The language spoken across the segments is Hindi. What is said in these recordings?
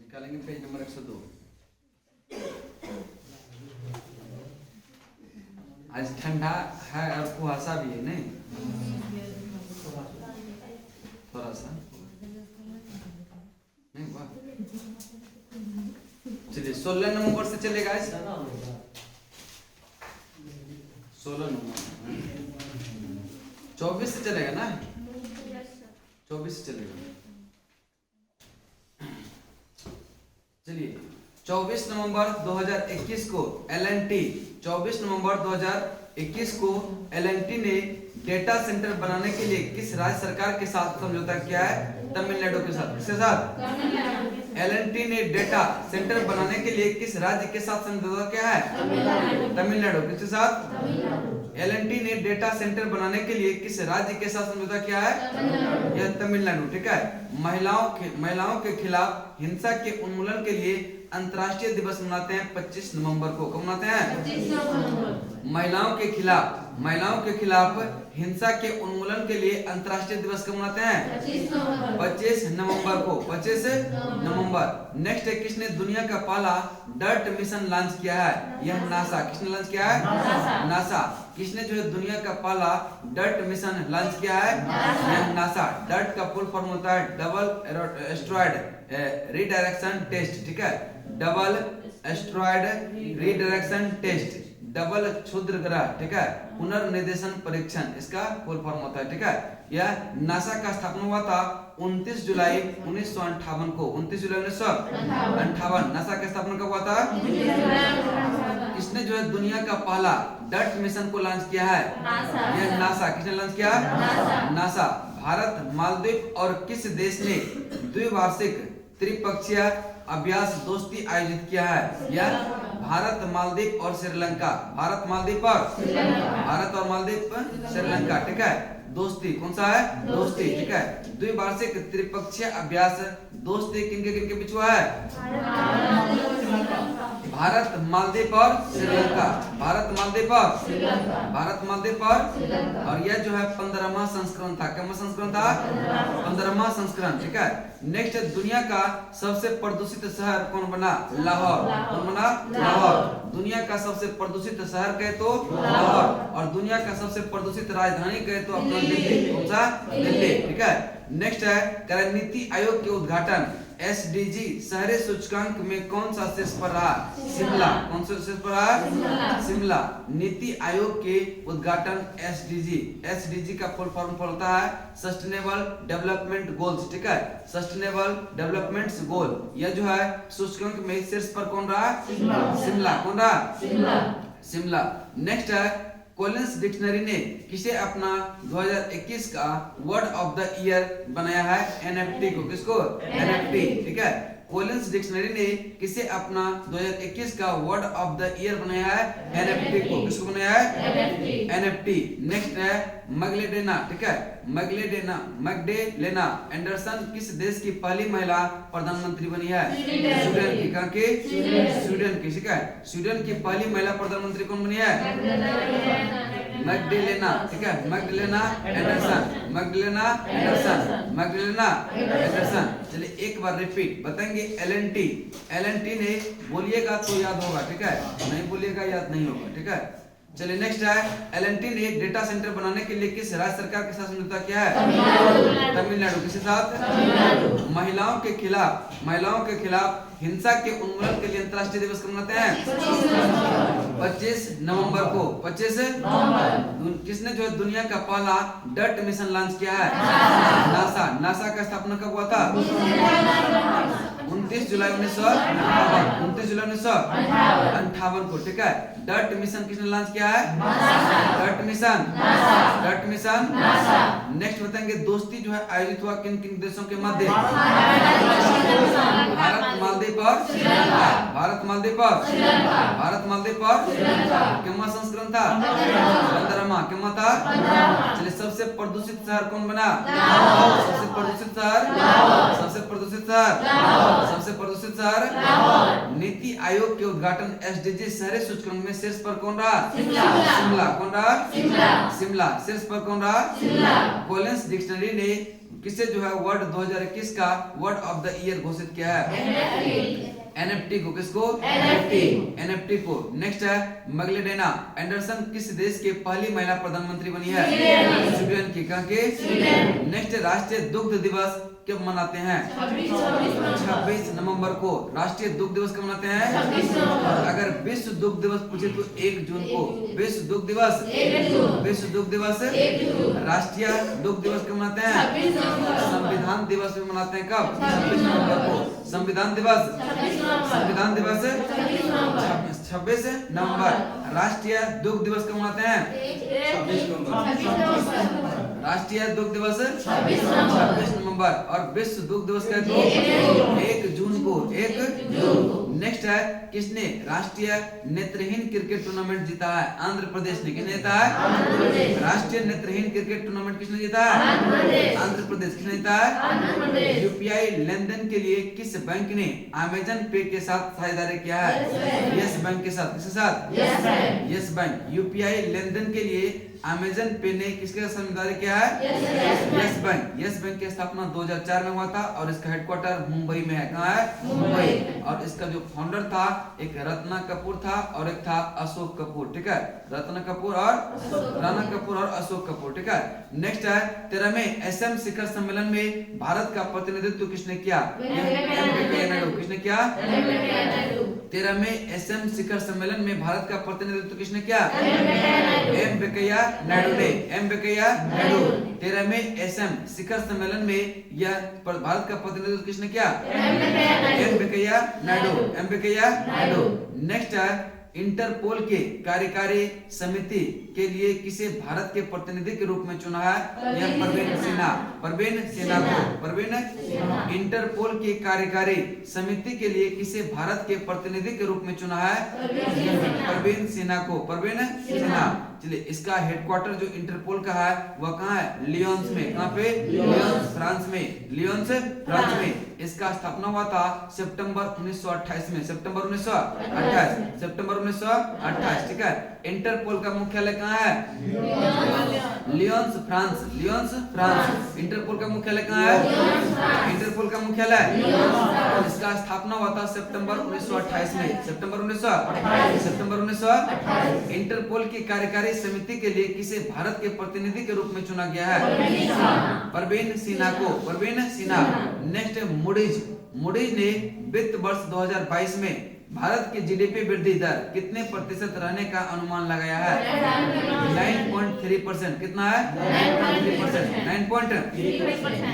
निकालेंगे पेज नंबर 102। आज ठंडा है और कुहासा भी है नहीं, थोड़ा सा नहीं हुआ। चलिए 16 नवंबर से चलेगा। 16 नवंबर 24 से चलेगा ना, 24 से चलेगा। चलिए 24 नवंबर 2021 को एलएनटी 24 नवंबर 2021 को एलएनटी ने डेटा सेंटर बनाने के लिए किस राज्य सरकार के साथ समझौता किया है? तमिलनाडु के साथ। किसके साथ? एलएनटी ने डेटा सेंटर बनाने के लिए किस राज्य के साथ समझौता किया है? तमिलनाडु। किसके साथ? एलएनटी ने डेटा सेंटर बनाने के लिए किस राज्य के साथ समझौता किया है? यह तमिलनाडु। ठीक है। महिलाओं के खिलाफ हिंसा के उन्मूलन के लिए अंतर्राष्ट्रीय दिवस मनाते हैं 25 नवंबर को। कब मनाते हैं? 25 नवंबर। महिलाओं के खिलाफ हिंसा के उन्मूलन के लिए अंतर्राष्ट्रीय दिवस कब मनाते हैं? 25 नवंबर को। 25 नवंबर। नेक्स्ट है, किसने दुनिया का पहला डर्ट मिशन लॉन्च किया है? यह नासा। किसने लॉन्च किया है? नासा। किसने जो है दुनिया का पहला डर्ट मिशन लॉन्च किया है? यह नासा। डर्ट का फुल फॉर्म होता है डबल एस्ट्रॉयड रीडायरेक्शन टेस्ट। ठीक है, double asteroid redirection test, double क्षुद्र ग्रह। ठीक है, पुनर्निर्देशन परीक्षण इसका फुल फॉर्म होता है। ठीक है, यह नासा का स्थापना हुआ था 29 जुलाई 1958 को। 29 जुलाई 1958 नासा का स्थापना कब हुआ था? किसने जो है दुनिया का पहला डर्ट मिशन को लॉन्च किया है? यह नासा। किसने लॉन्च किया? नासा। भारत, मालदीव और किस देश ने द्विवार्षिक त्रिपक्षीय अभ्यास दोस्ती आयोजित किया है? यह भारत, मालदीव और श्रीलंका। भारत, मालदीव पर श्रीलंका। ठीक है, दोस्ती कौन सा है? दोस्ती। ठीक है, द्विवार्षिक त्रिपक्षीय अभ्यास दोस्ती किनके बीच हुआ है? भारत, मालदीव और श्रीलंका। भारत, मालदीव और और यह जो है 15वां संस्करण था। क्या संस्करण था? 15वां संस्करण। ठीक है। नेक्स्ट है, दुनिया का सबसे प्रदूषित शहर कौन बना? लाहौर। कौन बना? लाहौर। दुनिया का सबसे प्रदूषित शहर कहे तो लाहौर, और दुनिया का सबसे प्रदूषित राजधानी कहे तो अपना दिल्ली। कौन सा? दिल्ली। ठीक है। नेक्स्ट है, नीति आयोग के उद्घाटन एसडीजी शहरी सूचकांक में कौन सा शीर्ष पर रहा? शिमला। कौन सा शीर्ष पर रहा? शिमला। नीति आयोग के उद्घाटन एसडीजी का फुल फॉर्म होता है सस्टेनेबल डेवलपमेंट गोल्स। ठीक है, सस्टेनेबल डेवलपमेंट गोल। यह जो है सूचकांक में शीर्ष पर कौन रहा? शिमला। कौन रहा? शिमला। नेक्स्ट है, कॉलिंस डिक्शनरी ने किसे अपना 2021 का वर्ड ऑफ द ईयर बनाया है? एनएफटी को। किसको? एनएफटी। ठीक है, कॉलिंस डिक्शनरी ने किसे अपना 2021 का वर्ड ऑफ द ईयर बनाया है? एनएफटी को। किसको बनाया है? एनएफटी। नेक्स्ट है, मैग्लेडेना। ठीक है, मैग्डेलेना एंडरसन किस देश की पहली महिला प्रधानमंत्री बनी है? स्वीडन की। कहां की? स्वीडन की। ठीक है, स्वीडन की पहली महिला प्रधानमंत्री कौन बनी है? मैग्डेलेना। ठीक है, मैग्डेलेना एंडरसन। चलिए एक बार रिपीट बताएंगे। एलएनटी ने बोलिएगा तो याद होगा। ठीक है, नहीं बोलिएगा याद नहीं होगा। ठीक है, चलिए नेक्स्ट है, एलएनटी ने डेटा सेंटर बनाने के लिए किस राज्य सरकार के साथ समझौता किया है? तमिलनाडु। किसके साथ? महिलाओं के खिलाफ हिंसा के उन्मूलन के लिए अंतर्राष्ट्रीय दिवस कब मनाते हैं? 25 नवंबर को। 25 नवंबर। किसने जो है दुनिया का पहला डर्ट मिशन लॉन्च किया है? नासा। नासा का स्थापना कब हुआ था? 29 जुलाई 1958 को। ठीक है, डर्ट मिशन किसने लॉन्च किया है? Dirt mission. नेक्स्ट बताएंगे, दोस्ती जो है आयोजित हुआ किन किन देशों के मध्य? भारत, मालदीव और कितना संस्करण था? 15वां। कितना था? चलिए सबसे प्रदूषित शहर कौन बना? सबसे प्रदूषित शहर सबसे प्रदूषित शहर नीति आयोग के उद्घाटन एसडीजी शहरी सूचकांक में शीर्ष पर कौन रहा? शिमला। कौन रहा? शिमला। शीर्ष पर कौन रहा? कॉलिंस डिक्शनरी ने किसे जो है वर्ड 2021 का वर्ड ऑफ द ईयर घोषित किया है? एनएफटी को। किसको? एनएफटी को। नेक्स्ट है मैग्लेडेना एंडरसन किस देश के पहली महिला प्रधानमंत्री बनी है? स्वीडन की। कहां के? नेक्स्ट राष्ट्रीय दुग्ध दिवस कब मनाते हैं? 26 नवंबर को। राष्ट्रीय दुग्ध दिवस कब मनाते हैं? अगर विश्व दुग्ध दिवस पूछे तो 1 जून को। विश्व दुग्ध दिवस, विश्व दुग्ध दिवस, राष्ट्रीय दुग्ध दिवस कब मनाते हैं? संविधान दिवस भी मनाते हैं। कब? 26 नवंबर को। संविधान दिवस, संविधान दिवस 26 नवंबर। राष्ट्रीय दुग्ध दिवस कब मनाते हैं? 26 नवंबर। राष्ट्रीय दुग्ध दिवस 26 नवंबर। और विश्व दुग्ध दिवस का 1 जून को। 1 जून। नेक्स्ट है किसने राष्ट्रीय नेत्रहीन क्रिकेट टूर्नामेंट जीता है? आंध्र प्रदेश ने। किसने जीता है? राष्ट्रीय नेत्रहीन क्रिकेट टूर्नामेंट किसने जीता है? आंध्र प्रदेश। किसने जीता है? यूपीआई लेनदेन के लिए किस बैंक ने अमेजन पे के साथ साझेदारी किया है? यस बैंक के साथ। किसके साथ? Yes bank. यूपीआई लेनदेन के लिए अमेजन पे ने किसके साथ साझेदारी किया है? Yes bank. यस बैंक की स्थापना 2004 में हुआ था और इसका हेडक्वार्टर मुंबई में है। कहाँ है? मुंबई। और इसका जो फाउंडर था एक रत्ना कपूर था और एक था अशोक कपूर। ठीक है, रत्ना कपूर और राणा कपूर और अशोक कपूर। ठीक है। नेक्स्ट है 13वें एसएम शिखर सम्मेलन में भारत का प्रतिनिधित्व किसने किया? एम वेंकैया नायडू। किसने किया? 13वें एसएम शिखर सम्मेलन में भारत का प्रतिनिधित्व किसने किया? एम वेंकैया नायडू ने। एम वेंकैया नायडू। 13वें एसएम शिखर सम्मेलन में यह भारत का प्रतिनिधित्व किसने किया? M Venkaiah Naidu. M Venkaiah Naidu. Next है इंटरपोल के कार्यकारी समिति के लिए किसे भारत के प्रतिनिधि के रूप में चुना है? यह परवीन सिन्हा। परवीन सिन्हा को। परवीन इंटरपोल के कार्यकारी समिति के लिए किसे भारत के प्रतिनिधि के रूप में चुना है? परवीन सिन्हा को। परवीन सिन्हा। चलिए इसका हेडक्वार्टर जो इंटरपोल का है वह कहाँ है? लियोन्स में। कहाँ पे? लियोन्स फ्रांस में। लियोन्स फ्रांस में। इसका स्थापना हुआ था सितंबर 1928 में। सितंबर 1928। सितंबर 1928। ठीक है। इंटरपोल का मुख्यालय कहाँ है? Lyons France. Lyons France. Interpol का मुख्यालय कहाँ है? इंटरपोल का मुख्यालय। इसका स्थापना हुआ था सितंबर 1928 में। सितंबर 1928। इंटरपोल की कार्यकारी समिति के लिए किसे भारत के प्रतिनिधि के रूप में चुना गया है? परवीन सिन्हा को। Parveen Sinha. Next Moody's. Moody's ने वित्त वर्ष 2022 में भारत की जीडीपी वृद्धि दर कितने प्रतिशत रहने का अनुमान लगाया है? 9.3%। कितना है? 9.3%। 9.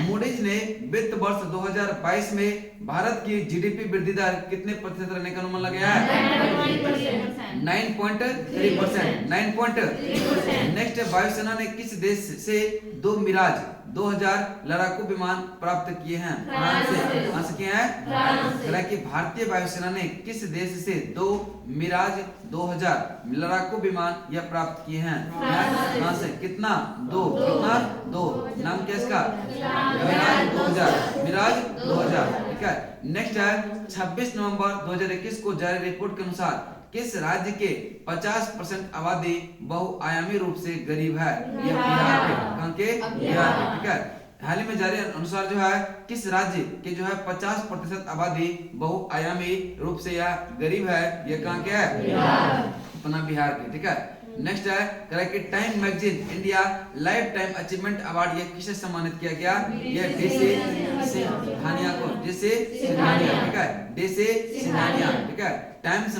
मूडीज ने वित्त वर्ष 2022 में भारत की जीडीपी वृद्धि दर कितने प्रतिशत रहने का अनुमान लगाया है? 9.3%। 9.3%। नेक्स्ट वायुसेना ने किस देश से 2 मिराज 2000 लड़ाकू विमान प्राप्त किए हैं? फ्रांस से। कहां से किए हैं? कि भारतीय वायुसेना ने किस देश से 2 मिराज 2000 लड़ाकू विमान यह प्राप्त किए हैं? कहां से? कितना? 2। कितना? 2। नाम क्या इसका? मिराज 2000। मिराज 2000। ठीक है। नेक्स्ट है 26 नवंबर 2021 को जारी रिपोर्ट के अनुसार किस राज्य के 50% आबादी बहुआयामी रूप से गरीब है? यह बिहार के। कहां के? बिहार के। ठीक है। हाल ही में जारी अनुसार जो है किस राज्य के जो है 50% आबादी बहुआयामी रूप से या गरीब है? यह कहां के है? अपना बिहार के। ठीक है। नेक्स्ट है कि time magazine India life time achievement award यह किसे सम्मानित किया गया? यह डेसे सिंघानिया को। डेसे सिंघानिया। ठीक है। डेसे सिंघानिया। ठीक है। Times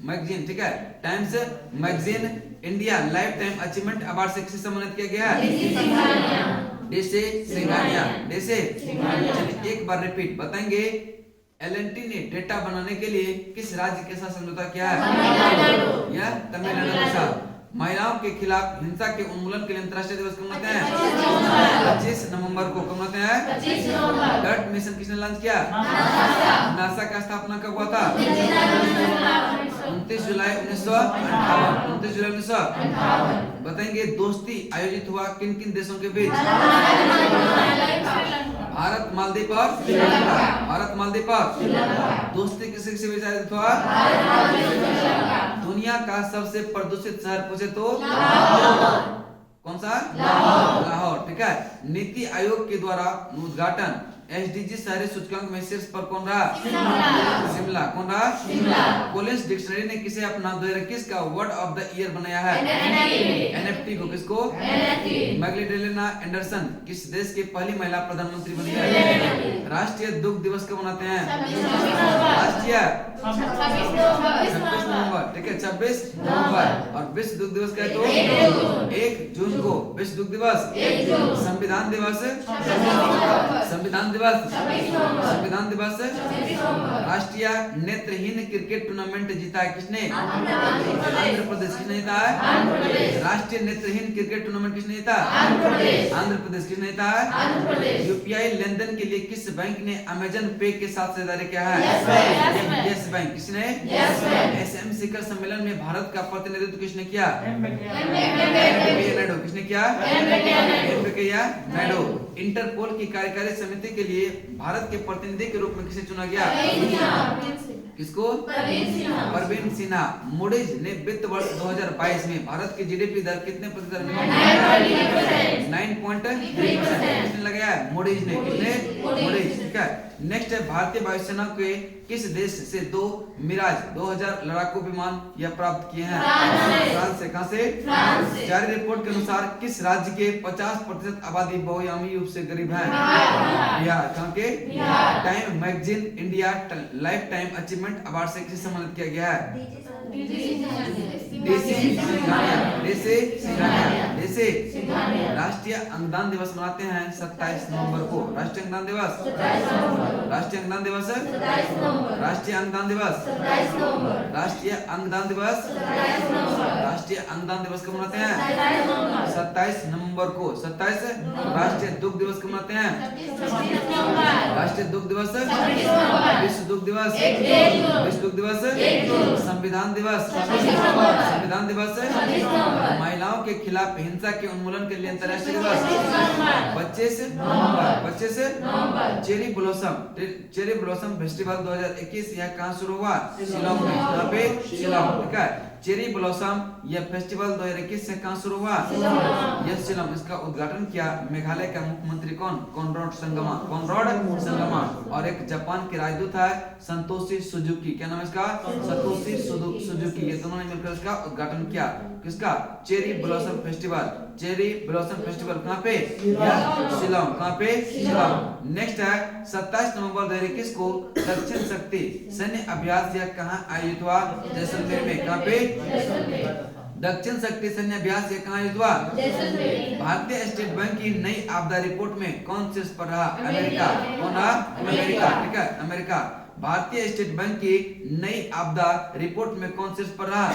magazine. ठीक है। Times magazine India life time achievement award से किसे सम्मानित किया गया है? डेसे सिंघानिया। डेसे। चलिए एक बार रिपीट बताएंगे। एलएनटी ने डेटा बनाने के लिए किस राज्य के साथ समझौता किया है? या तमिलनाडु के साथ। महिलाओं के खिलाफ हिंसा के उन्मूलन के लिए अंतर्राष्ट्रीय दिवस कब मनाते हैं? 25 नवंबर को। कब मनाते हैं? डर्ट मिशन किसने लॉन्च किया? नासा का स्थापना कब हुआ था? 29 जुलाई 1958। 29 जुलाई 1958। बताएंगे दोस्ती आयोजित हुआ किन किन देशों के बीच? भारत मालदीव और श्रीलंका। भारत मालदीव और श्रीलंका। दोस्ती किसी किसी विचारित हुआ। दुनिया का सबसे प्रदूषित शहर पूछे तो कौन सा? लाहौर। ठीक है। नीति आयोग के द्वारा उद्घाटन एसडीजी शहरी सूचकांक में शीर्ष पर कौन रहा? शिमला। कौन रहा? कॉलिंस डिक्शनरी ने किसे अपना 2021 का वर्ड ऑफ द ईयर बनाया है? एनएफटी को। किसको? मैग्लेडेना एंडरसन किस देश की पहली महिला प्रधानमंत्री बनी है? राष्ट्रीय दुग्ध दिवस कब मनाते हैं? राष्ट्रीय 26 नवंबर। ठीक है, 26 नवंबर। और विश्व दुग्ध दिवस क्या है तो 1 जून को। विश्व दुग्ध दिवस। संविधान दिवस। संविधान दिवस। संविधान दिवस। राष्ट्रीय नेत्रहीन क्रिकेट टूर्नामेंट जीता है किसने? आंध्र प्रदेश। किसने जीता है? राष्ट्रीय नेत्रहीन क्रिकेट टूर्नामेंट किसने जीता? आंध्र प्रदेश। किसने जीता है? यूपीआई लेनदेन के लिए किस बैंक ने अमेजन पे के साथ साझेदारी किया है? Yes bank. किसने? एसएम शिखर सम्मेलन में भारत का प्रतिनिधित्व किसने किया? नायडू। किसने किया? नायडू। इंटरपोल की कार्यकारी समिति के लिए भारत के प्रतिनिधि के रूप में किसे चुना गया? किसको? परवीन सिन्हा। मूडीज ने वित्त वर्ष 2022 में भारत की जीडीपी दर कितने प्रतिशत? 9.3% किसने लगाया? मूडीज ने। किसने? मूडीज। ठीक है। नेक्स्ट है भारतीय वायुसेना के किस देश से 2 मिराज 2000 लड़ाकू विमान यह प्राप्त किए हैं? फ्रांस से। कहां से? जारी रिपोर्ट के अनुसार किस राज्य के 50% आबादी बहुआयामी रूप से गरीब है? बिहार। कहां के? Time magazine India life time achievement award से किसे सम्मानित किया गया है? राष्ट्रीय अंगदान दिवस मनाते हैं 27 नवंबर को। राष्ट्रीय अंगदान दिवस। राष्ट्रीय अंगदान दिवस। राष्ट्रीय अंगदान दिवस। राष्ट्रीय अंगदान दिवस। राष्ट्रीय अंगदान दिवस कब मनाते हैं? 27 नवंबर को। 27। राष्ट्रीय दुग्ध दिवस कब मनाते हैं? राष्ट्रीय दुग्ध दिवस। विश्व दुग्ध दिवस। विश्व दुग्ध दिवस। संविधान दिवस। संविधान दिवस। महिलाओं के खिलाफ हिंसा के उन्मूलन के लिए अंतर्राष्ट्रीय दिवस 25 नवंबर। 25 cherry blossom. Cherry blossom festival 2021 यह कहां शुरू हुआ? शिलांग में। यहाँ पे शिलांग। ठीक है। चेरी ब्लॉसम यह फेस्टिवल 2021 से कहां शुरू हुआ? यह शिलांग। इसका उद्घाटन किया मेघालय का मुख्यमंत्री कौन? कॉनराड संगमा। कॉनराड संगमा। और एक जापान के राजदूत है संतोषी सुजुकी। क्या नाम है इसका? संतोषी सुजुकी। ये दोनों ने मिलकर इसका उद्घाटन किया। किसका? Cherry blossom festival. Cherry blossom festival कहां पे? शिलांग। कहां पे? शिलांग। नेक्स्ट है 27 नवंबर 2021 को दक्षिण शक्ति सैन्य अभ्यास यह कहां आयोजित हुआ? जैसलमेर में। कहां पे? दक्षिण शक्ति सैन्य अभ्यास ये कहां आयोजित हुआ? भारतीय स्टेट बैंक की नई आपदा रिपोर्ट में कौन शीर्ष पर रहा? अमेरिका। कौन रहा? अमेरिका। ठीक है, अमेरिका। भारतीय स्टेट बैंक की नई आपदा रिपोर्ट में कौन शीर्ष पर रहा?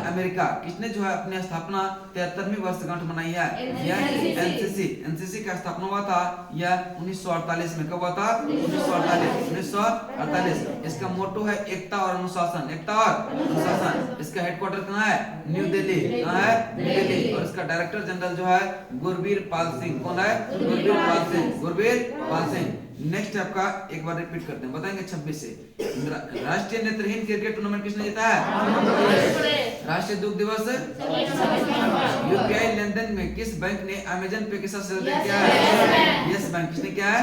अमेरिका। किसने जो है अपनी स्थापना 73वीं वर्षगांठ मनाई है? यह एनसीसी। एनसीसी का स्थापना हुआ था यह 1948 में। कब हुआ था? 1948। इसका मोटो है एकता और अनुशासन। एकता और अनुशासन। इसका हेडक्वार्टर कहाँ है? न्यू दिल्ली। कहाँ है? न्यू दिल्ली। और इसका डायरेक्टर जनरल जो है गुरबीर पाल सिंह। कौन है? गुरबीर पाल सिंह। गुरबीर पाल सिंह। नेक्स्ट आपका एक बार रिपीट करते हैं, बताएंगे 26 से। राष्ट्रीय नेत्रहीन क्रिकेट टूर्नामेंट किसने जीता है? राष्ट्रीय दुग्ध दिवस। यूपीआई लेनदेन में किस बैंक ने अमेजन पे के साथ साझेदारी किया है? Yes bank. किसने किया है?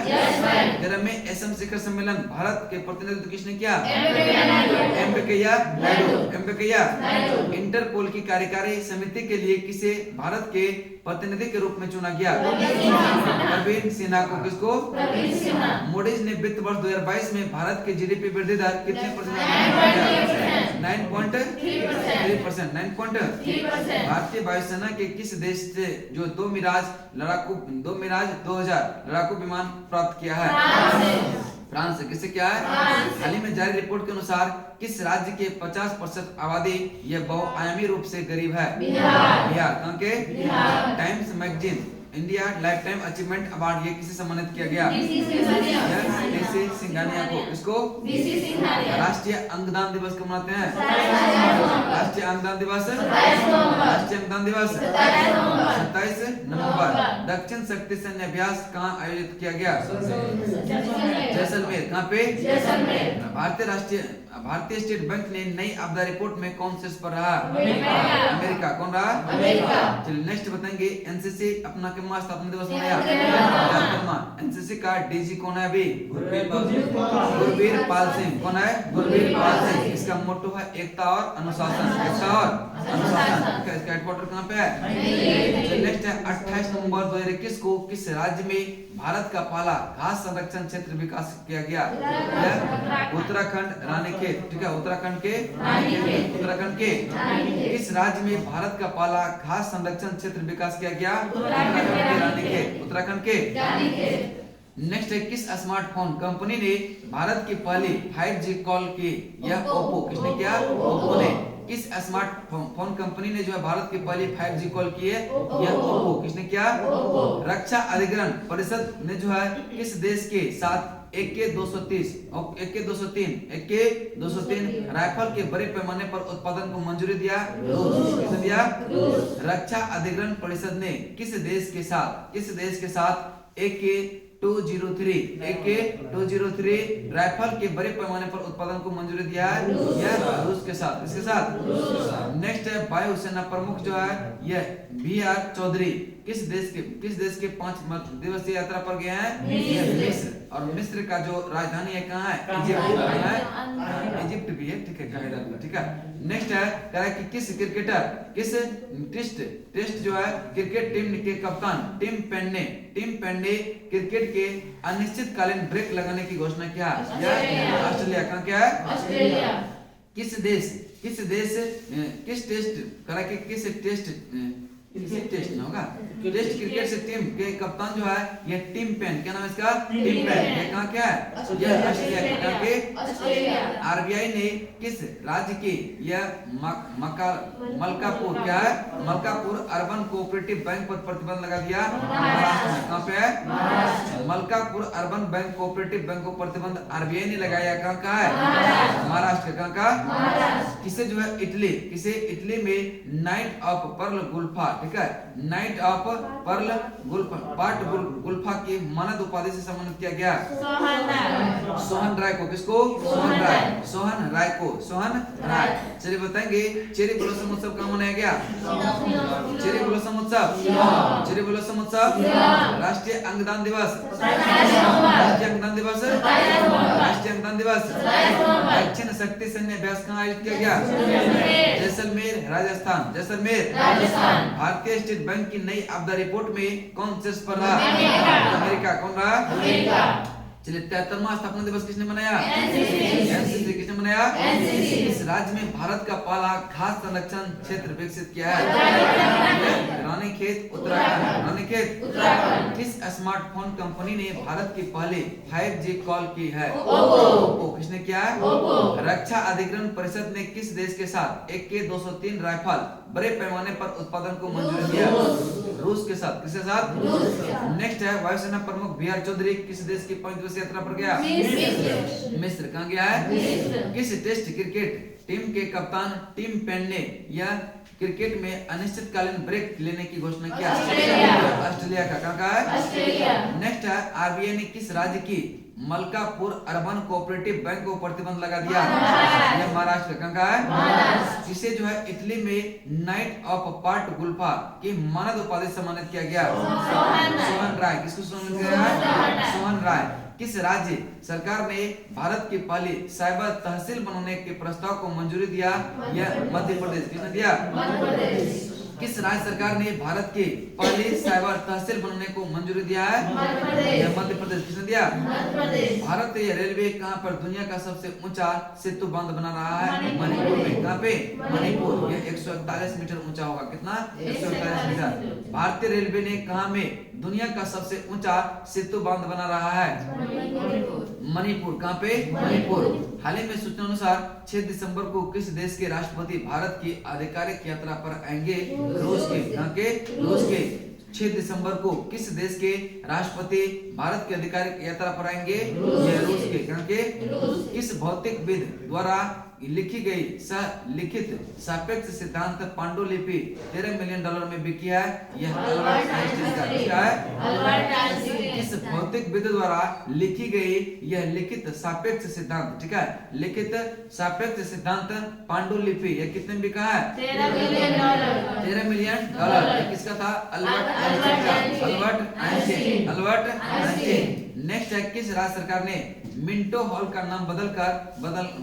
13 में एसएम शिखर सम्मेलन भारत के प्रतिनिधित्व किसने किया? M Venkaiah Naidu. M Venkaiah. Interpol की कार्यकारी समिति के लिए किसे भारत के प्रतिनिधि के रूप में चुना गया? परवीन सिन्हा को। किसको? मूडीज ने वित्त वर्ष 2022 में भारत के जीडीपी वृद्धि दर कितने प्रतिशत? 9.3%। 9.3%। भारतीय वायुसेना के किस देश से जो 2 मिराज 2000 लड़ाकू विमान प्राप्त किया है? फ्रांस से। किससे क्या है? हाल ही में जारी रिपोर्ट के अनुसार किस राज्य के 50% आबादी यह बहुआयामी रूप से गरीब है? बिहार। कहां के? Times magazine India life time achievement award ये किसे सम्मानित किया गया? DC सिंघानिया को। इसको राष्ट्रीय अंगदान दिवस कब मनाते हैं? राष्ट्रीय अंगदान दिवस 27 नवंबर। दक्षिण शक्ति सैन्य अभ्यास कहाँ आयोजित किया गया? जैसलमेर। कहाँ पे? भारतीय स्टेट बैंक ने नई आपदा रिपोर्ट में कौन शीर्ष पर रहा? अमेरिका। कौन रहा? चलिए नेक्स्ट बताएंगे। एनसीसी अपना कितना स्थापना दिवस मनाया? एनसीसी का डीजी कौन है अभी? गुरबीर पाल सिंह। कौन है? गुरबीर पाल सिंह। इसका मोटो है एकता और अनुशासन। एकता और अनुशासन। इसका हेडक्वार्टर कहाँ पे है? नेक्स्ट है 28 नवंबर 2021 को किस राज्य में भारत का पहला घास संरक्षण क्षेत्र विकास किया गया? उत्तराखंड रानीखेत। ठीक है, उत्तराखंड के किस राज्य में भारत का पहला घास संरक्षण क्षेत्र विकास किया गया? उत्तराखंड के। नेक्स्ट है किस स्मार्टफोन कंपनी ने भारत की पहली 5G कॉल की? यह ओप्पो। किसने किया? ओप्पो ने। किस स्मार्टफोन कंपनी ने जो है भारत की पहली 5G कॉल की है? यह ओप्पो। किसने किया? रक्षा अधिग्रहण परिषद ने जो है किस देश के साथ AK-203 राइफल के बड़े पैमाने पर उत्पादन को मंजूरी दिया? किसने दिया? रक्षा अधिग्रहण परिषद ने किस देश के साथ AK-203 राइफल के बड़े पैमाने पर उत्पादन को मंजूरी दिया है? यह रूस के साथ। इसके साथ नेक्स्ट है वायुसेना प्रमुख जो है यह BR चौधरी किस देश के 5 दिवसीय यात्रा पर गए हैं? मिस्र। और मिस्र का जो राजधानी है कहाँ है? इजिप्ट भी है। ठीक है, ठीक है। नेक्स्ट है कह रहा है कि किस टेस्ट जो है क्रिकेट टीम के कप्तान टिम पेन ने क्रिकेट के अनिश्चितकालीन ब्रेक लगाने की घोषणा किया? ऑस्ट्रेलिया। कहाँ क्या है? ऑस्ट्रेलिया। किस टेस्ट में होगा? टेस्ट क्रिकेट से टीम के कप्तान जो है ये टिम पेन। क्या नाम है इसका? Tim Paine. ये कहाँ क्या है? ये ऑस्ट्रेलिया। RBI ने किस राज्य की यह मलकापुर क्या है? मलकापुर अर्बन कोऑपरेटिव बैंक पर प्रतिबंध लगा दिया? कहाँ पे है? Malkapur urban bank cooperative bank को प्रतिबंध RBI ने लगाया। कहाँ है? महाराष्ट्र। कहाँ का? किसे जो है इटली में नाइट ऑफ पर्ल गुल्फा। ठीक है, नाइट ऑफ पर्ल गुल्फा की मानद उपाधि से सम्मानित किया गया? सोहन राय को। किसको? सोहन राय। चलिए बताएंगे चेरी ब्लॉसम उत्सव कहाँ मनाया गया? चेरी ब्लॉसम उत्सव राष्ट्रीय अंगदान दिवस। दक्षिण शक्ति सैन्य अभ्यास कहाँ आयोजित किया गया? जैसलमेर राजस्थान। भारतीय स्टेट बैंक की नई आपदा रिपोर्ट में कौन शीर्ष पर रहा? अमेरिका। कौन रहा? चलिए 73वां स्थापना दिवस किसने मनाया? एनसीसी। किसने मनाया? इस राज्य में भारत का पहला घास संरक्षण क्षेत्र विकसित किया है? रानीखेत। उत्तराखंड। किस स्मार्टफोन कंपनी ने भारत की पहली 5G कॉल की है? ओप्पो। किसने किया? रक्षा अधिग्रहण परिषद ने किस देश के साथ AK-203 राइफल बड़े पैमाने पर उत्पादन को मंजूरी दिया? रूस के साथ। किसके साथ? नेक्स्ट है वायुसेना प्रमुख BR चौधरी किस देश की 5 दिवसीय यात्रा पर गया? मिस्र। कहाँ गया है? किस टेस्ट क्रिकेट टीम के कप्तान टिम पेन ने यह क्रिकेट में अनिश्चितकालीन ब्रेक लेने की घोषणा किया? ऑस्ट्रेलिया का। कहाँ है? नेक्स्ट है RBI ने किस राज्य की मलकापुर अर्बन कोऑपरेटिव बैंक को प्रतिबंध लगा दिया? यह महाराष्ट्र। कहाँ है? जिसे जो है इटली में नाइट ऑफ पर्ल गुल्फा की मानद उपाधि सम्मानित किया गया? सोहन राय। किसको सम्मानित किया गया? सोहन राय। किस राज्य सरकार ने भारत की पहली साइबर तहसील बनाने के प्रस्ताव को मंजूरी दिया? यह मध्य प्रदेश। किसने दिया? किस राज्य सरकार ने भारत की पहली साइबर तहसील बनाने को मंजूरी दिया है? मध्य प्रदेश। किसने दिया? भारतीय रेलवे कहां पर दुनिया का सबसे ऊंचा सेतु बांध बना रहा है? मणिपुर में। कहां पे? मणिपुर। यह 141 मीटर ऊंचा होगा। कितना? 141 मीटर। भारतीय रेलवे ने कहां में दुनिया का सबसे ऊंचा सेतु बांध बना रहा है? मणिपुर। कहां पे? मणिपुर। हाल ही में सूचना अनुसार 6 दिसंबर को किस देश के राष्ट्रपति भारत की आधिकारिक यात्रा पर आएंगे? रूस के। कहां के? रूस के। 6 दिसंबर को किस देश के राष्ट्रपति भारत की आधिकारिक यात्रा पर आएंगे? यह रूस के। क्योंकि किस भौतिकविद द्वारा लिखी गई लिखित सापेक्ष सिद्धांत पांडुलिपि $13 मिलियन में बिकी है? यह अल्बर्ट आइंस्टीन का। क्या है? किस भौतिकविद द्वारा लिखी गई यह लिखित सापेक्ष सिद्धांत, ठीक है, लिखित सापेक्ष सिद्धांत पांडुलिपि यह कितने में बिका है? $13 मिलियन। ये किसका था? Albert Einstein. Albert Einstein. Next है, किस राज्य सरकार ने मिंटो हॉल का नाम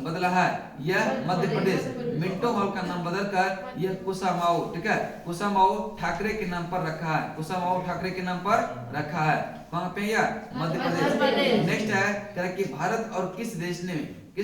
बदला है? यह मध्य प्रदेश। मिंटो हॉल का नाम बदलकर यह कुशामाऊ, ठीक है, कुशामाऊ ठाकरे के नाम पर रखा है। कुशामाऊ ठाकरे के नाम पर रखा है। कहाँ पे? यह मध्य प्रदेश। नेक्स्ट है कि भारत और किस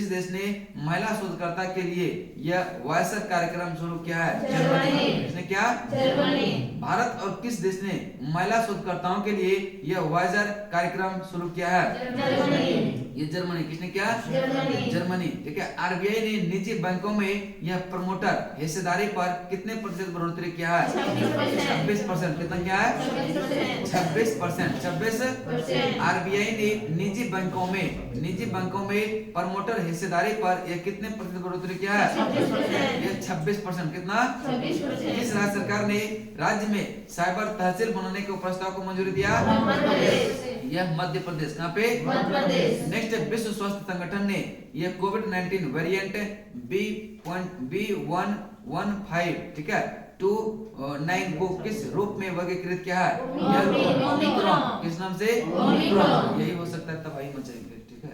देश ने महिला शोधकर्ता के लिए यह वायसर कार्यक्रम शुरू किया है? जर्मनी। इसने क्या? जर्मनी। भारत और किस देश ने महिला शोधकर्ताओं के लिए यह वायसर कार्यक्रम शुरू किया है? जर्मनी। ये जर्मनी। किसने क्या? जर्मनी। ठीक है। आरबीआई ने निजी बैंकों में यह प्रमोटर हिस्सेदारी पर कितने प्रतिशत बढ़ोतरी किया है? 26%। कितना क्या है? 26%। 26%। आरबीआई ने निजी बैंकों में प्रमोटर हिस्सेदारी पर यह कितने प्रतिशत बढ़ोतरी किया है? यह 26%। कितना? 26%। किस राज्य सरकार ने राज्य में साइबर तहसील बनाने के प्रस्ताव को मंजूरी दिया? यह मध्य प्रदेश। कहाँ पे? मध्य प्रदेश। नेक्स्ट है, विश्व स्वास्थ्य संगठन ने यह कोविड-19 वेरिएंट B.1.1.15, ठीक है, 2.9 को किस रूप में वर्गीकृत किया है? ओमिक्रॉन। किस नाम से? ओमिक्रॉन। यही हो सकता है तबाही मचाएंगे, ठीक है।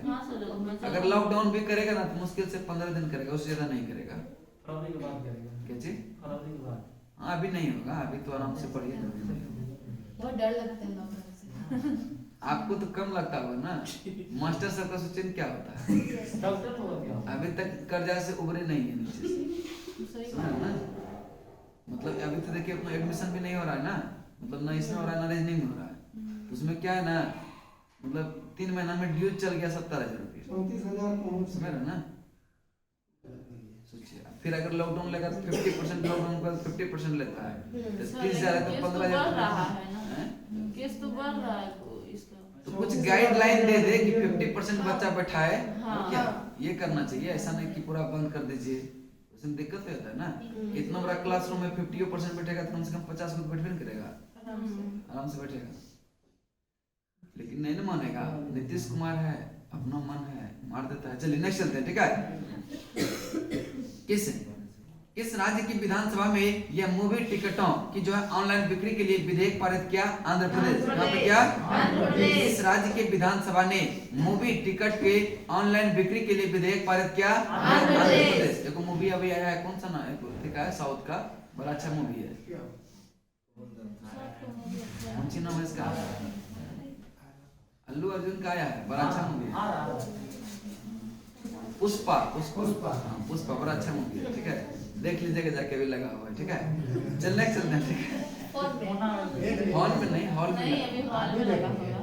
अगर लॉकडाउन भी करेगा ना तो मुश्किल से 15 दिन करेगा, उससे ज्यादा नहीं करेगा। फरवरी के बाद करेगा। क्या चीज? फरवरी के बाद। हाँ, अभी नहीं होगा, अभी तो आराम से पढ़िए। बहुत डर लगता है लॉकडाउन से। आपको तो कम लगता होगा ना, मास्टर साहब का सोचें क्या होता है। डॉक्टर होगा क्या? अभी तक कर्जा से उभरे नहीं है नीचे से, समझ ना? मतलब अभी तो देखिए अपना एडमिशन भी नहीं हो रहा है ना, मतलब ना इसमें हो रहा है ना रीजनिंग में हो रहा है। तो उसमें क्या है ना, मतलब 3 महीना में ड्यूज चल गया 70,000 रुपये, 34,000 समझ रहे ना? सोचिए, फिर अगर लॉकडाउन लगा तो 50% लॉकडाउन का 50% लेता है, तो 30,000 है तो 15,000 केस तो बढ़ रहा है इसका। तो कुछ गाइडलाइन दे दे कि 50% बच्चा बैठाए, क्या ये करना चाहिए। ऐसा नहीं कि पूरा बंद कर दीजिए, उसमें दिक्कत होता है ना। इतना बड़ा क्लासरूम में 50% बैठेगा तो कम से कम 50 को बैठे नहीं करेगा, आराम से बैठेगा। लेकिन नहीं ना मानेगा, नीतीश कुमार है, अपना मन है, मार देता है। चलिए नेक्स्ट चलते हैं, ठीक है। किस राज्य की विधानसभा में यह मूवी टिकटों की जो है ऑनलाइन बिक्री के लिए विधेयक पारित किया? आंध्र प्रदेश। यहाँ पे क्या? किस राज्य के विधानसभा ने मूवी टिकट के ऑनलाइन बिक्री के लिए विधेयक पारित किया? आंध्र प्रदेश। देखो मूवी अभी आया है, कौन सा ना है, साउथ का, बड़ा अच्छा मूवी है। कौन सी नाम है इसका? अल्लू अर्जुन का आया है, बड़ा अच्छा मूवी है। पुष्पा। पुष्पा बड़ा अच्छा मूवी है, ठीक है, देख लीजिएगा जाके, भी लगा हुआ है, ठीक है। चल नेक्स्ट चलते हैं, ठीक है। हॉल में नहीं, हॉल में अभी हॉल में लगा होगा।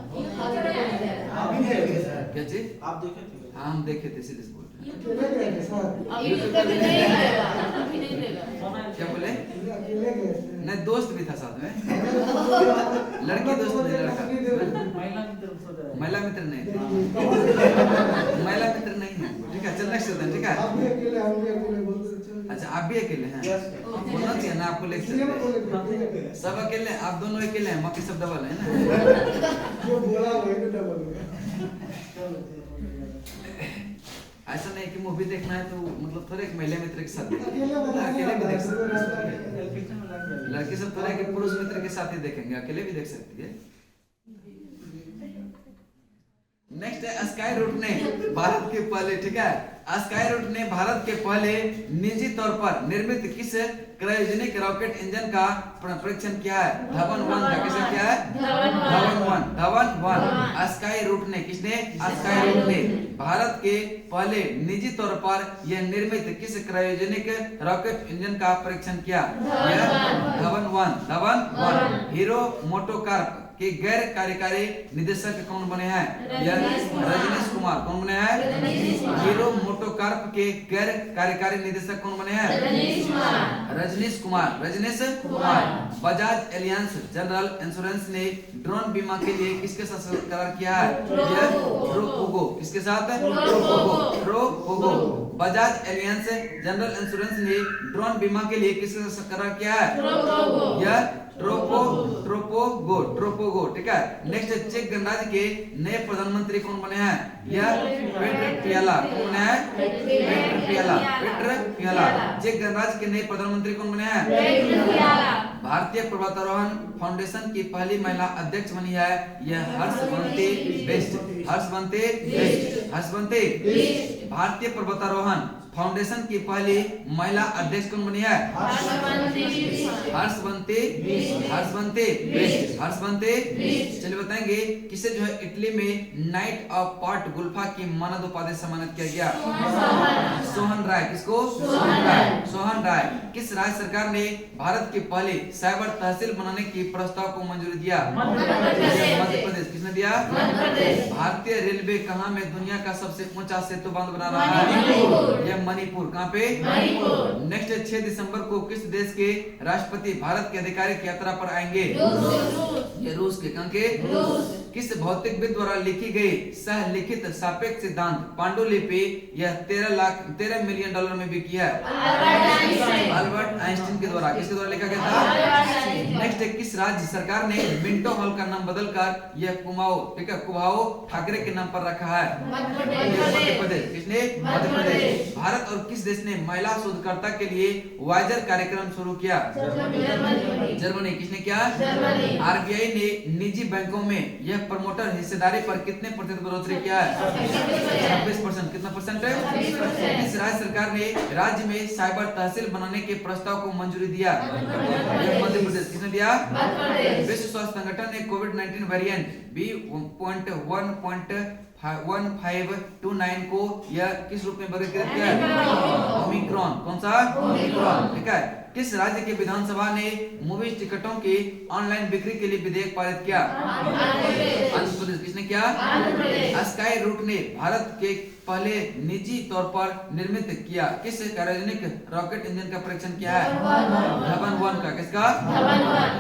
क्या चीज? आप देखे थे? हाँ, हम देखे थे, सीरीज बोल रहे हैं। अभी नहीं लेगा, अभी नहीं लेगा। क्या बोले? नहीं, दोस्त भी था साथ में, लड़की दोस्त नहीं, लड़का। महिला की तरफ से महिला मित्र नहीं, महिला मित्र नहीं है, ठीक है। चल नेक्स्ट चलते हैं, ठीक है। अच्छा, आप भी अकेले हैं? बोलना चाहिए ना आपको, लेक्चर सब अकेले, आप दोनों अकेले हैं, बाकी सब डबल है ना। ऐसा नहीं कि मूवी देखना है तो मतलब थोड़े एक महिला मित्र के साथ अकेले भी देख सकते हैं। लड़की सब थोड़े के पुरुष मित्र के साथ ही देखेंगे, अकेले भी देख सकती है। नेक्स्ट है, स्काई रूट ने भारत के पहले, ठीक है, स्काई रूट ने भारत के पहले निजी तौर पर निर्मित किस क्रायोजेनिक रॉकेट इंजन का परीक्षण किया है? धवन 1 का। किसने किया है? धवन 1। स्काई रूट ने, किसने? स्काई रूट ने भारत के पहले निजी तौर पर यह निर्मित किस क्रायोजेनिक रॉकेट इंजन का परीक्षण किया? धवन 1। हीरो मोटोकॉर्प के गैर कार्यकारी निदेशक कौन बने हैं? रजनीश कुमार। कौन बने हैं? हीरो मोटोकॉर्प कार्प के गैर कार्यकारी निदेशक कौन बने हैं? Rajneesh Kumar. Rajneesh Kumar. Bajaj Allianz General Insurance ने ड्रोन बीमा के लिए किसके साथ करार किया है? यह ट्रोपोगो। किसके साथ? ट्रोपोगो। ट्रोपोगो। बजाज एलियांस जनरल इंश्योरेंस ने ड्रोन बीमा के लिए किसके साथ करार किया है? यह ट्रोपोगो। ट्रोपोगो। ठीक है। नेक्स्ट, चेक गणराज्य के नए प्रधानमंत्री कौन बने हैं? यह पेट्र फियाला। कौन बने हैं? पेट्र फियाला। पेट्र फियाला। चेक गणराज्य के नए प्रधानमंत्री कौन बने हैं? भारतीय पर्वतारोहण फाउंडेशन की पहली महिला अध्यक्ष बनी है यह हर्षवंती बिष्ट। हर्षवंती बिष्ट। हर्षवंती बिष्ट। भारतीय पर्वतारोहण फाउंडेशन की पहली महिला अध्यक्ष कौन बनी है? हर्षवंती बिष्ट। हर्षवंती बिष्ट। हर्षवंती बिष्ट। चलिए बताएंगे किसे जो है इटली में नाइट ऑफ पार्ट गुल्फा की मानद उपाधि से सम्मानित किया गया? सोहन राय। किसको? सोहन राय। सोहन राय। किस राज्य सरकार ने भारत की पहली साइबर तहसील बनाने की प्रस्ताव को मंजूरी दिया? मध्य प्रदेश। किसने दिया? भारतीय रेलवे कहाँ में दुनिया का सबसे ऊंचा सेतु बांध बना रहा है? यह मणिपुर। कहाँ पे? नेक्स्ट, 6 दिसंबर को किस देश के राष्ट्रपति भारत के आधिकारिक यात्रा पर आएंगे? ये रूस के। कहाँ के? किस भौतिकविद द्वारा लिखी गई सह लिखित सापेक्ष सिद्धांत पांडुलिपि यह 13 मिलियन डॉलर में बिकी है? अल्बर्ट आइंस्टीन के द्वारा। किसके द्वारा लिखा गया था? नेक्स्ट, किस राज्य सरकार ने मिंटो हॉल का नाम बदलकर यह कुमाऊं, ठीक है, कुमाऊं ठाकरे के नाम पर रखा है? मध्य प्रदेश। किसने? मध्य प्रदेश। भारत और किस देश ने महिला शोधकर्ता के लिए वाइजर कार्यक्रम शुरू किया? जर्मनी। किसने किया? आरबीआई ने निजी बैंकों में यह प्रमोटर हिस्सेदारी पर कितने प्रतिशत बढ़ोतरी किया है? 26%। कितना परसेंट है? किस राज्य सरकार ने राज्य में साइबर तहसील बनाने के प्रस्ताव को मंजूरी दिया? मध्य प्रदेश। किसने दिया? विश्व स्वास्थ्य संगठन ने कोविड-19 वेरिएंट B.1.1529 को यह किस रूप में वर्गीकृत किया है? ओमिक्रॉन। कौन सा? ओमिक्रॉन। ठीक है। किस राज्य के विधानसभा ने मूवी टिकटों की ऑनलाइन बिक्री के लिए विधेयक पारित किया? आंध्र प्रदेश। किसने किया? स्काई रूट ने भारत के पहले निजी तौर पर निर्मित किया किस क्रायोजेनिक रॉकेट इंजन का परीक्षण किया है? धवन 1 का। किसका?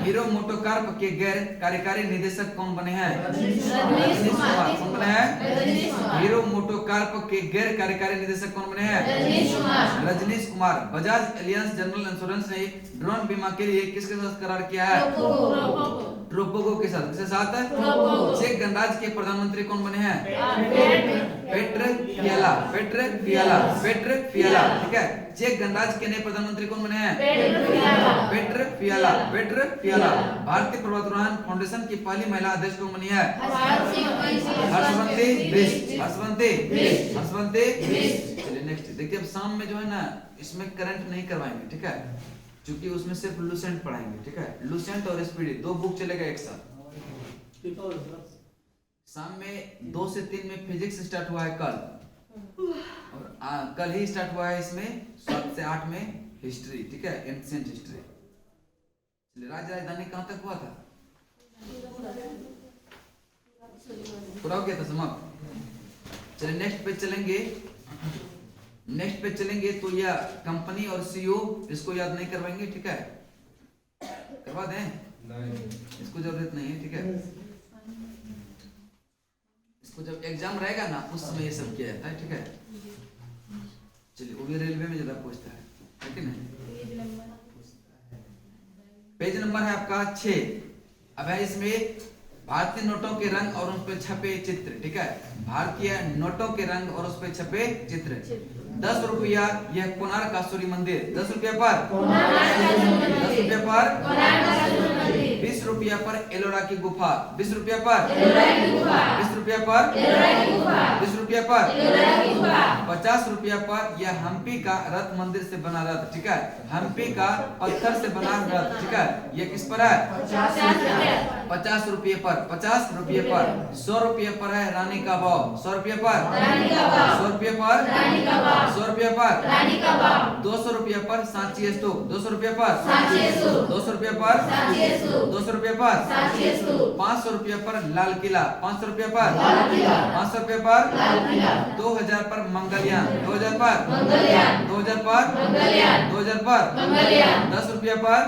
हीरो मोटोकॉर्प के गैर कार्यकारी निदेशक कौन बने हैं? रजनीश कुमार। कौन बने हैं? हीरो मोटोकॉर्प के गैर कार्यकारी निदेशक कौन बने हैं? Rajneesh Kumar. Bajaj Allianz General Insurance ने ड्रोन बीमा के लिए किसके साथ करार किया है? ट्रोपोगो के साथ। किसके साथ? चेक गणराज्य के प्रधानमंत्री कौन बने हैं? पेट्र फियाला। पेट्र फियाला। पेट्र फियाला। ठीक है। चेक गणराज्य के नए प्रधानमंत्री कौन बने हैं? पेट्र फियाला। पेट्र फियाला। भारतीय पर्वतारोहण फाउंडेशन की पहली महिला अध्यक्ष कौन बनी है? हर्षवंती बिष्ट। हर्षवंती बिष्ट। हर्षवंती बिष्ट। चलिए नेक्स्ट देखिए। अब शाम में जो है ना इसमें करंट नहीं करवाएंगे, ठीक है, क्योंकि उसमें सिर्फ लूसेंट पढ़ाएंगे, ठीक है। लूसेंट और स्पीडी 2 बुक चलेगा एक साथ। शाम में 2 से 3 में फिजिक्स स्टार्ट हुआ है कल, और कल ही स्टार्ट हुआ है इसमें 7 से 8 में हिस्ट्री, ठीक है, एंशिएंट हिस्ट्री। चलिए राज्य राजधानी कहां तक हुआ था? पूरा हो गया था समाप्त। चलिए नेक्स्ट पेज चलेंगे। नेक्स्ट पे चलेंगे तो यह कंपनी और सीईओ इसको याद नहीं करवाएंगे, ठीक है, करवा दें? नहीं, इसको जरूरत नहीं है, ठीक है। इसको जब एग्जाम रहेगा ना उस समय ये सब किया जाता है, ठीक है। चलिए वो भी रेलवे में ज्यादा पूछता है कि नहीं। पेज नंबर है आपका 6। अब है इसमें भारतीय नोटों के रंग और उन पर छपे चित्र, ठीक है। भारतीय नोटों के रंग और उस पर छपे चित्र। 10 रुपया यह कोणार्क का सूर्य मंदिर। 10 रुपया पर 10 रुपया पर 20 रुपया पर एलोरा की गुफा। 20 रुपया पर 20 रुपया पर 20 रुपया पर 50 रुपया पर यह हम्पी का रथ मंदिर से बना रथ, ठीक है। हम्पी का पत्थर से बना रथ, ठीक है। यह किस पर है? 50 रुपये पर। 50 रुपये पर 100 रुपये पर है रानी का बाव। 100 रुपये पर 100 रुपये पर 100 रुपये पर 200 रुपये पर सांची स्तूप। 200 रुपये पर 200 रुपये पर 200 रुपये पर 500 रुपये पर लाल किला। 500 रुपये पर 500 रुपये पर 2000 पर मंगलयान, 2000 पर मंगलयान, 2000 पर मंगलयान, 2000 पर मंगलयान, 10 रुपया पर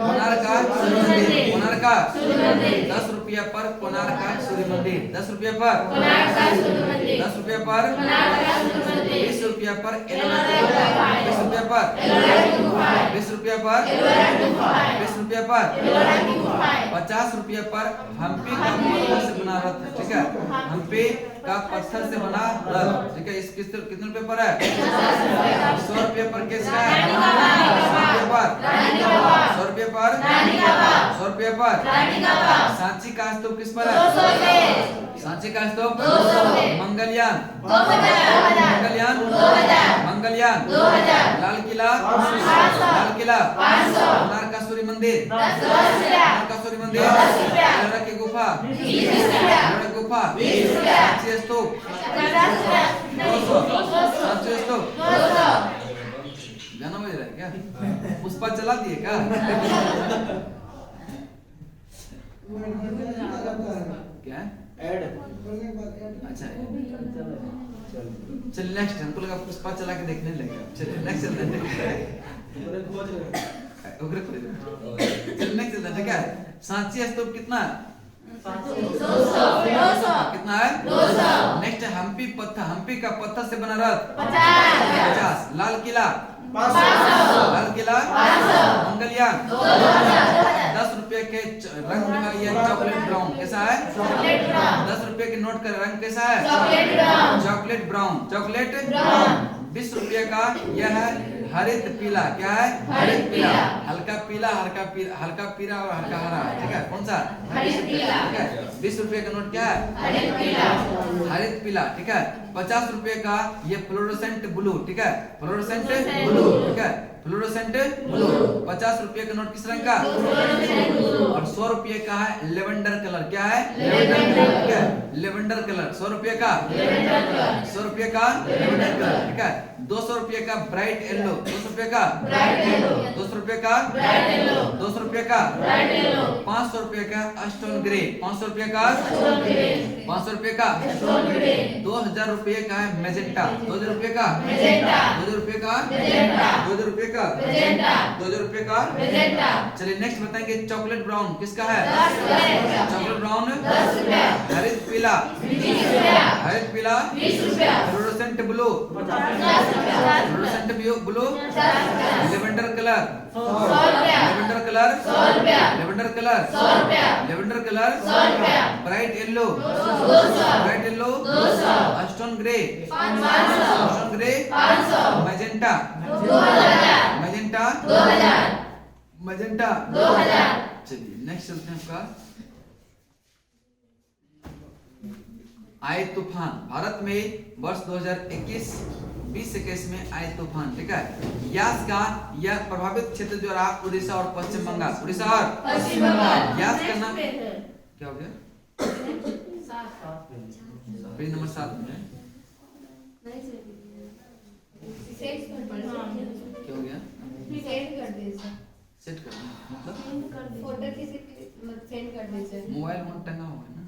कोणार्क सूर्य मंदिर, कोणार्क सूर्य मंदिर, 10 रुपया पर कोणार्क सूर्य मंदिर, 10 रुपया पर कोणार्क सूर्य मंदिर, 10 रुपया पर कोणार्क सूर्य मंदिर, 20 रुपया पर एलोरा की गुफा, 20 रुपया पर एलोरा की गुफा, 20 रुपया पर एलोरा की गुफा, 20 रुपया पर एलोरा की गुफा, 50 रुपया पर हम्पी का पत्थर से बना रथ, ठीक है, हम्पी का पत्थर से बना रथ, ठीक है, इस कितने रुपए पर है? 100 रुपये पर किसका है? 100 रुपये पर 100 रुपये पर 100 रुपये पर सांची का स्तूप किस पर है? सांची का स्तूप मंगलयान, मंगलयान, मंगलयान, लाल किला, लाल किला, कोणार्क का सूर्य मंदिर, कोणार्क का सूर्य मंदिर, एलोरा की गुफा, एलोरा की गुफा, सांची स्तूप 200, सांची स्तूप गाना बज रहा है क्या? पुष्पा चला दिए क्या? क्या? अच्छा चलिए नेक्स्ट, हमको लगा पुष्पा चला के देखने लगे। चलिए नेक्स्ट चलते हैं। चलिए नेक्स्ट चलते हैं, ठीक है। सांची स्तूप कितना? 200 कितना है? 200 नेक्स्ट है हम्पी पत्थर, हम्पी का पत्थर से बना रथ 50 50, लाल किला 500 लाल किला 500 मंगलयान 2000 10 रुपये के रंग का ये चॉकलेट ब्राउन कैसा है? चॉकलेट ब्राउन 10 रुपये के नोट का रंग कैसा है? Chocolate brown chocolate brown, chocolate brown 20 रुपये का यह है हरित पीला, क्या है? हरित पीला हल्का पीला, हल्का पीला, हल्का पीला और हल्का हरा, ठीक है, कौन सा? हरित पीला ठीक है। 20 रुपये का नोट क्या है? हरित पीला हरित पीला, ठीक है। 50 रुपये का ये फ्लोरोसेंट ब्लू, ठीक है, फ्लोरोसेंट ब्लू, ठीक है, फ्लोरोसेंट ब्लू। 50 रुपये का नोट किस रंग का? और 100 रुपये का है लेवेंडर कलर, क्या है? लेवेंडर कलर, ठीक है, लेवेंडर कलर 100 रुपये का, 100 रुपये का लेवेंडर कलर, ठीक है। 200 रुपये का ब्राइट येलो, 200 रुपये का ब्राइट येलो 200 रुपये का ब्राइट येलो 200 रुपये का ब्राइट येलो 500 रुपये का अस्टोन ग्रे, 500 रुपये का 500 रुपये का 2000 रुपये का है मेजेंटा, 2000 रुपये का मेजेंटा 2000 रुपये का मेजेंटा 2000 रुपये का मेजेंटा 2000 रुपये का। मेजेंटा चलिए नेक्स्ट बताएंगे चॉकलेट ब्राउन किसका है? 10 रुपए चॉकलेट ब्राउन 10 रुपए हरित पीला 20 रुपए हरित पीला 20 रुपए फ्लोरोसेंट ब्लू 50 रुपए फ्लोरोसेंट ब्लू 50 रुपए लेवेंडर कलर 100 रुपए लेवेंडर कलर 100 रुपए लेवेंडर कलर 100 रुपए लेवेंडर कलर 100 रुपए bright yellow 200 bright yellow 200 Aston grey 500 Aston grey 500 magenta 2000 magenta 2000 magenta 2000 चलिए नेक्स्ट चलते हैं आपका आए तूफान। भारत में वर्ष 2021 में आए तूफान, ठीक है। यास का यह प्रभावित क्षेत्र जो रहा उड़ीसा और पश्चिम बंगाल, उड़ीसा और पश्चिम बंगाल यास का नाम क्या हो गया? पेज नंबर 7 में क्या हो गया? सेट करना मतलब फोटो किसी सेंड कर दीजिए मोबाइल में टंगा हुआ है ना।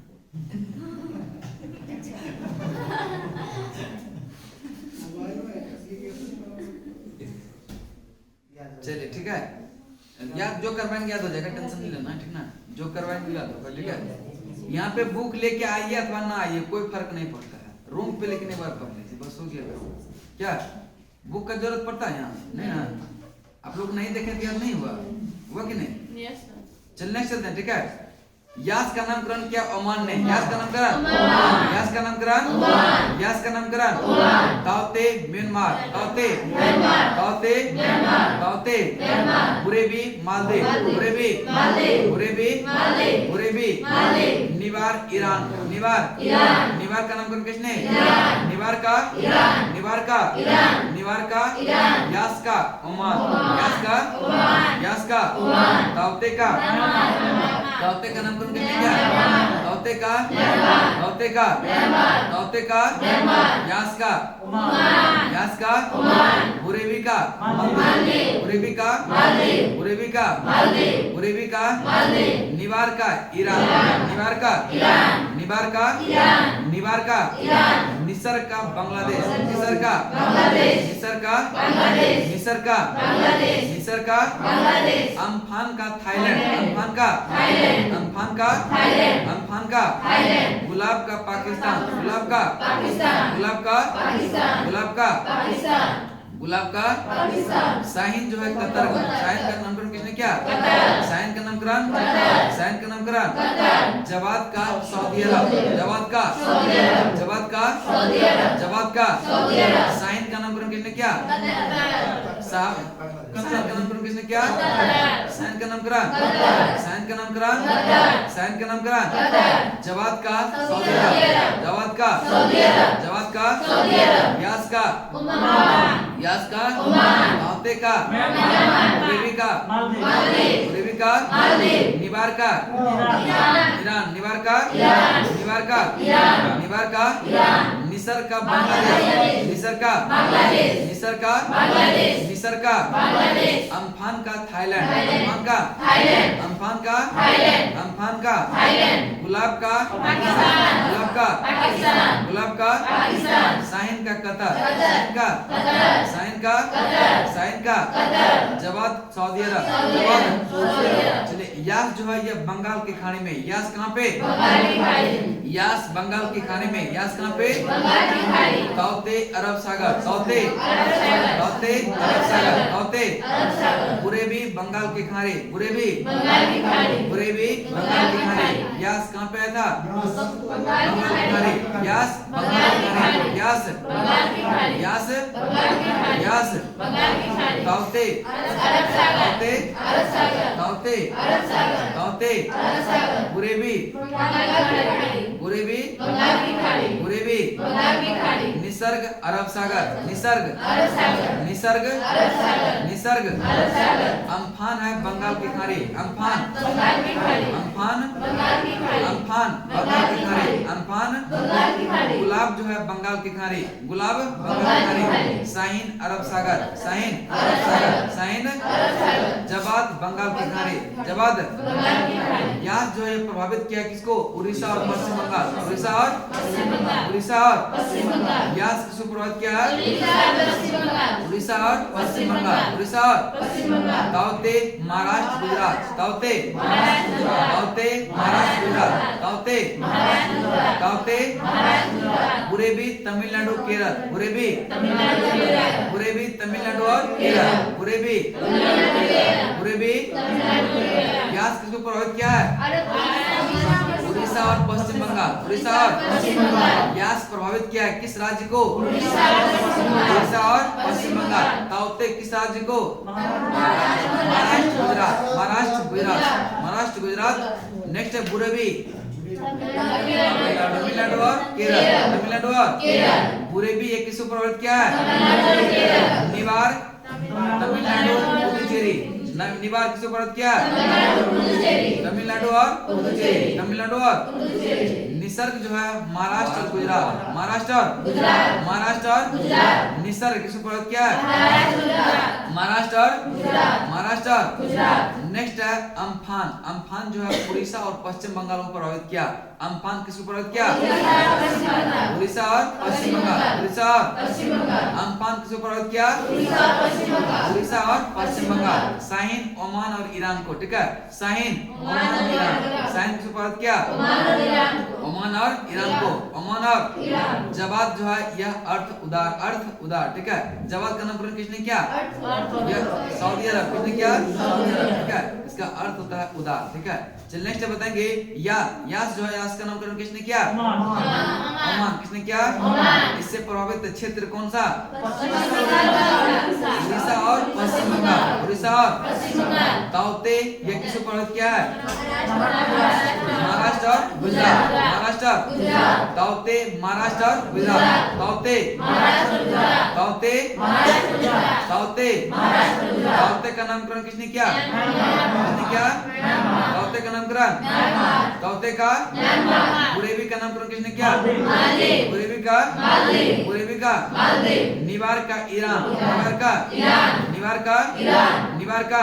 चलिए ठीक है, याद जो करवाएंगे याद हो जाएगा, टेंशन नहीं लेना, ठीक ना। जो करवाएंगे याद होगा, ठीक है। यहाँ पे बुक लेके आइए अथवा ना आइए कोई फर्क नहीं पड़ता है, रूम पे लेके नहीं बार पढ़ लीजिए बस, हो गया। क्या बुक का जरूरत पड़ता है यहाँ? नहीं ना, आप लोग नहीं देखे तो याद नहीं हुआ कि नहीं? चलने चलते हैं, ठीक है। यास का नामकरण क्या? ओमान ने। यास का नामकरण यास का नामकरण यास का नामकरण ताओते म्यांमार ताओते ताओते ताओते बुरेबी मालदीव बुरेबी बुरेबी निवार ईरान निवार निवार का नामकरण किसने? निवार का यास का ओमान यास का ताओते का नामकरण किसने किया? तौते का तौते का तौते का यास का यास का बुरेबी का बुरेबी का बुरेबी का बुरेबी का निवार का ईरान निवार का निवार का निवार का निसर का बांग्लादेश निसर का निसर का निसर का निसर का अम्फान का थाईलैंड अम्फान का अम्फान का अम्फान का गुलाब का पाकिस्तान गुलाब का गुलाब का गुलाब का गुलाब का शाहीन जो है कतर का शाहीन का नामकरण किसने किया शाहीन का नामकरण शाहीन का नामकरण जवाद का सऊदी अरब जवाद का जवाद का जवाद का शाहीन का नामकरण किसने किया शाहीन का नामकरण किसने किया शाहीन का नामकरण शाहीन का नामकरण शाहीन का नामकरण जवाद का सऊदी अरब जवाद का जवाद का यास का यास का तौते का बुरेबी का बुरेबी का निवार का ईरान निवार का निवार का निवार का निसर का बांग्लादेश निसर का निसर का निसर का अम्फान का थाईलैंड अम्फान का अम्फान का अम्फान का गुलाब का गुलाब का गुलाब का शाहीन का कतर शाहीन का शाहीन का जवाद सऊदी अरब जवाद चलिए यास जो है ये बंगाल की खाड़ी में यास कहाँ पे यास बंगाल की खाड़ी में यास कहाँ पे तौते अरब सागर तौते तौते अरब सागर तौते बुरेबी बंगाल की खाड़ी बुरेबी बुरेबी बंगाल की खाड़ी यास कहाँ पे आया था बंगाल की खाड़ी यास बंगाल की खाड़ी यास यास यास तौते तौते तौते तौते बुरेबी बुरेबी बुरेबी निसर्ग अरब सागर निसर्ग निसर्ग निसर्ग अम्फान है बंगाल की खाड़ी अम्फान अम्फान अम्फान बंगाल की खाड़ी अम्फान गुलाब जो है बंगाल की खाड़ी गुलाब बंगाल की खाड़ी शाहीन अरब सागर शाहीन अरब सागर शाहीन जवाद बंगाल की खाड़ी जवाद यास जो है प्रभावित किया किसको उड़ीसा और पश्चिम बंगाल उड़ीसा और यास किसको प्रभावित किया उड़ीसा और पश्चिम बंगाल उड़ीसा और तौते महाराष्ट्र गुजरात तौते तौते महाराष्ट्र गुजरात तौते तौते बुरेबी तमिलनाडु केरल बुरेबी बुरेबी तमिलनाडु और केरल बुरेबी बुरेबी यास किसको प्रभावित किया है उड़ीसा और पश्चिम बंगाल उड़ीसा और यास प्रभावित किया है किस राज्य को उड़ीसा और पश्चिम बंगाल तौते किस राज्य को महाराष्ट्र गुजरात महाराष्ट्र गुजरात महाराष्ट्र गुजरात नेक्स्ट है बुरेबी तमिलनाडु और केरल तमिलनाडु और बुरेबी ये किसको प्रभावित किया है निवार तमिलनाडु पुडुचेरी निवार किसको प्रभावित किया तमिलनाडु और तमिलनाडु और निसर्ग जो है महाराष्ट्र और गुजरात महाराष्ट्र और निसर्ग किसको प्रभावित किया है महाराष्ट्र और नेक्स्ट है अम्फान अम्फान जो है उड़ीसा और पश्चिम बंगाल को प्रभावित किया अम्फान किसको प्रभावित किया उड़ीसा और पश्चिम बंगाल उड़ीसा और अम्फान किसको प्रभावित किया उड़ीसा और पश्चिम बंगाल शाहीन ओमान और ईरान को ठीक है शाहीन ओमान और ईरान शाहीन किसको प्रभावित किया ओमान और ईरान को ओमान और जवाद जो है यह अर्थ उदार ठीक है जवाद का नामकरण किसने किया यह सऊदी अरब किसने किया सऊदी अरब ठीक है इसका अर्थ होता है उदार ठीक है चलिए नेक्स्ट बताएंगे यास जो है यास का नामकरण किसने किया ओमान किसने किसने किया? ओमान। इससे प्रभावित क्षेत्र कौन सा? पश्चिम बंगाल और उड़ीसा और पश्चिम बंगाल। उड़ीसा और पश्चिम बंगाल। ताउते ये किसको प्रभावित किया है? महाराष्ट्र महाराष्ट्र और गुजरात। महाराष्ट्र और गुजरात। ताउते महाराष्ट्र और गुजरात। ताउते महाराष्ट्र गुजरात। ताउते महाराष्ट्र गुजरात। ताउते महाराष्ट्र गुजरात। ताउते का नामकरण किसने किया? किसने किया? ताउते का नामकरण ताउते का बुरेवी का नामकरण किसने किया? बुरेवी का बुरेवी का निवार का ईरान। निवार का निवार का निवार का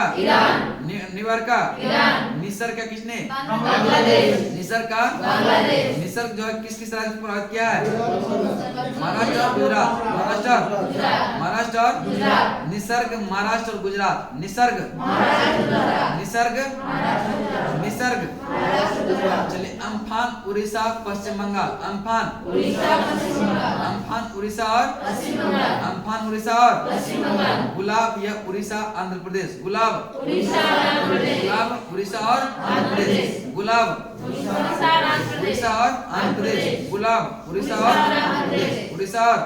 निवार का निसर्ग का किसने? निसर्ग का निसर्ग जो है किस किस राज्य को प्रभावित किया है? महाराष्ट्र और गुजरात। महाराष्ट्र और निसर्ग महाराष्ट्र और गुजरात। निसर्ग निसर्ग निसर्ग चलिए Amphan Orissa Paschim Bengal. Amphan Amphan Orissa और अम्फान उड़ीसा और गुलाब यह उड़ीसा आंध्र प्रदेश। गुलाब गुलाब उड़ीसा और आंध्र प्रदेश। गुलाब उड़ीसा और आंध्र प्रदेश। गुलाब उड़ीसा और उड़ीसा और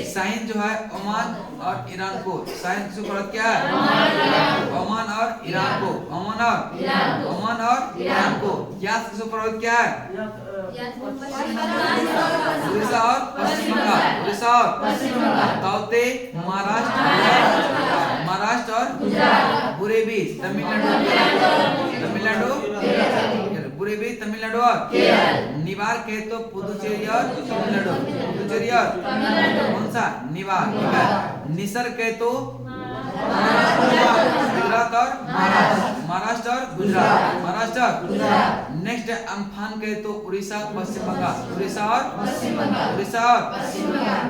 शाहीन जो है ओमान और ईरान को। शाहीन किसको प्रभावित किया है? ओमान और ईरान को। ओमान और ईरान को। यास किसको प्रभावित किया है? उड़ीसा और पश्चिम बंगाल। उड़ीसा और ताउते महाराष्ट्र और बुरेवी तमिलनाडु बुरेवी तमिलनाडु और निवार कहे तो पुदुचेरी और तमिलनाडु। पुदुचेरी और कौन सा? निवार। ठीक है। निसर्ग कहे तो गुजरात और महाराष्ट्र और गुजरात। महाराष्ट्र और नेक्स्ट अम्फान कहे तो उड़ीसा पश्चिम बंगाल। उड़ीसा और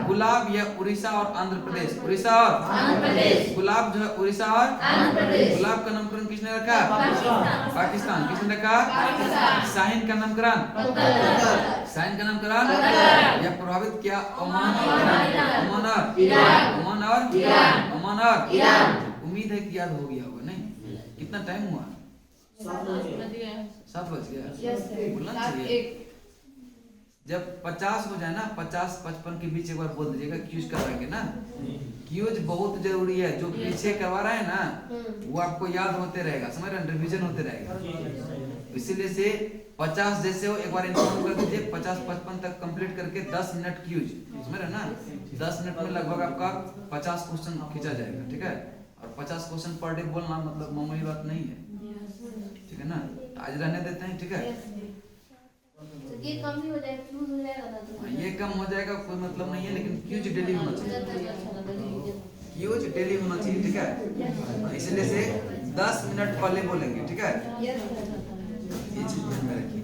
गुलाब यह उड़ीसा और आंध्र प्रदेश। उड़ीसा और गुलाब जो है उड़ीसा और गुलाब का नामकरण किसने रखा? पाकिस्तान। किसने रखा? शाहीन का नामकरण शाहीन का नामकरण यह प्रभावित किया ओमान और उम्मीद है कि याद हो गया होगा। नहीं कितना टाइम हुआ? 7 बज गया। बोलना चाहिए। जब 50 हो जाए ना 50-55 के बीच एक बार बोल दीजिएगा क्यूज करवाएंगे ना। क्यूज बहुत जरूरी है। जो पीछे करवा रहा है ना वो आपको याद होते रहेगा। समझ रहे? रिवीजन होते रहेगा। इसीलिए से 50 जैसे हो एक बार इन्फॉर्म कर दीजिए। 50-55 तक कंप्लीट करके 10 मिनट क्यूज। समझ रहे ना? 10 मिनट में लगभग आपका 50 क्वेश्चन खींचा जाएगा। ठीक है। और 50 क्वेश्चन पर डे बोलना मतलब मामूली बात नहीं है। ठीक है ना? आज रहने देते हैं। ठीक है। ये कम ही हो जाएगा, क्यूज हो जाएगा ना तो ये कम हो जाएगा कोई मतलब नहीं है लेकिन क्यूज डेली होना चाहिए। क्यूज डेली होना चाहिए। ठीक है। इसलिए से 10 मिनट पहले बोलेंगे। ठीक है। ये चीज ध्यान में रखिए।